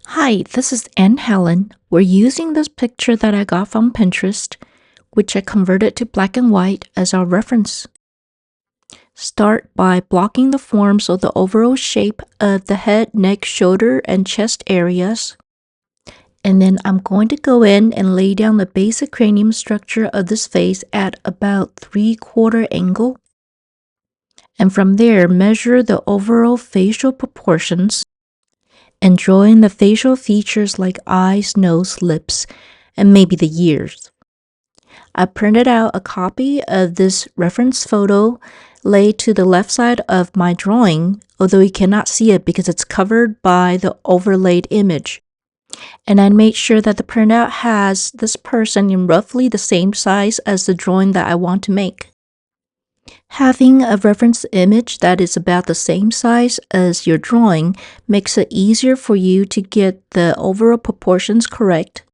Hi, this is AnnHelen. We're using this picture that I got from Pinterest, which I converted to black and white as our reference. Start by blocking the forms of the overall shape of the head, neck, shoulder, and chest areas. And then I'm going to go in and lay down the basic cranium structure of this face at about 3/4 angle. And from there, measure the overall facial proportions and draw in the facial features like eyes, nose, lips, and maybe the ears. I printed out a copy of this reference photo laid to the left side of my drawing, although you cannot see it because it's covered by the overlaid image. And I made sure that the printout has this person in roughly the same size as the drawing that I want to make. Having a reference image that is about the same size as your drawing makes it easier for you to get the overall proportions correct.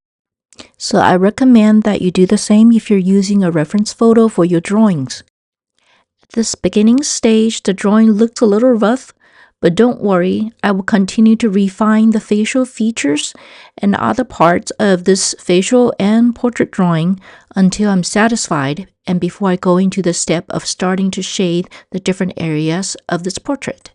So I recommend that you do the same if you're using a reference photo for your drawings. At this beginning stage, the drawing looks a little rough, but don't worry, I will continue to refine the facial features and other parts of this facial and portrait drawing until I'm satisfied and before I go into the step of starting to shade the different areas of this portrait.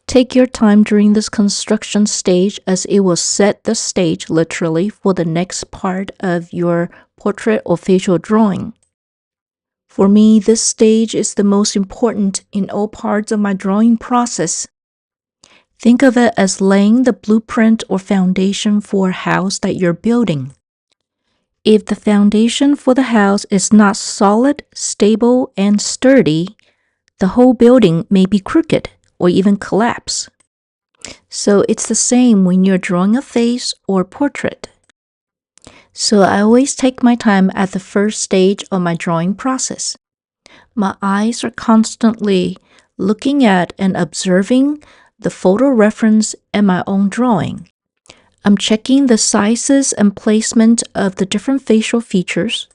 Take your time during this construction stage as it will set the stage literally for the next part of your portrait or facial drawing. For me, this stage is the most important in all parts of my drawing process. Think of it as laying the blueprint or foundation for a house that you're building. If the foundation for the house is not solid, stable, and sturdy, the whole building may be crooked or even collapse. So it's the same when you're drawing a face or portrait. So I always take my time at the first stage of my drawing process. My eyes are constantly looking at and observing the photo reference and my own drawing. I'm checking the sizes and placement of the different facial features.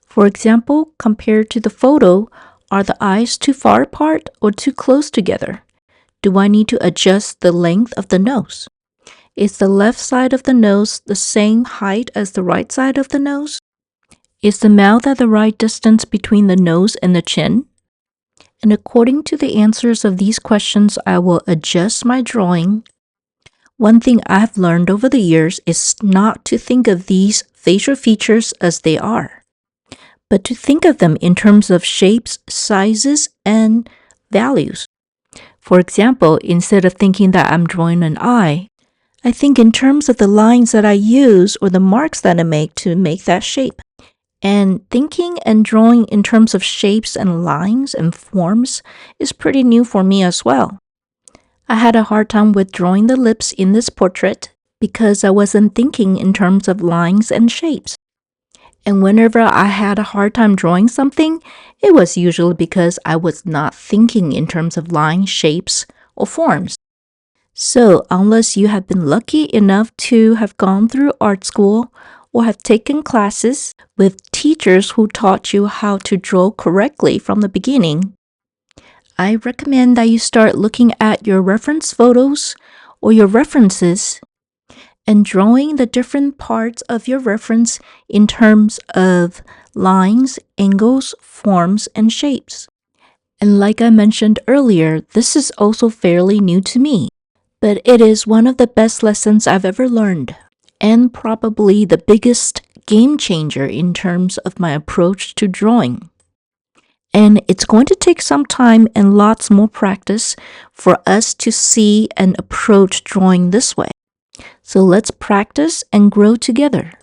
For example, compared to the photo, are the eyes too far apart or too close together? Do I need to adjust the length of the nose? Is the left side of the nose the same height as the right side of the nose? Is the mouth at the right distance between the nose and the chin? And according to the answers of these questions, I will adjust my drawing. One thing I've learned over the years is not to think of these facial features as they are, but to think of them in terms of shapes, sizes, and values. For example, instead of thinking that I'm drawing an eye, I think in terms of the lines that I use or the marks that I make to make that shape. And thinking and drawing in terms of shapes and lines and forms is pretty new for me as well. I had a hard time with drawing the lips in this portrait because I wasn't thinking in terms of lines and shapes. And whenever I had a hard time drawing something, it was usually because I was not thinking in terms of lines, shapes, or forms. So unless you have been lucky enough to have gone through art school or have taken classes with teachers who taught you how to draw correctly from the beginning, I recommend that you start looking at your reference photos or your references and drawing the different parts of your reference in terms of lines, angles, forms, and shapes. And like I mentioned earlier, this is also fairly new to me, but it is one of the best lessons I've ever learned, and probably the biggest game changer in terms of my approach to drawing. And it's going to take some time and lots more practice for us to see and approach drawing this way. So let's practice and grow together.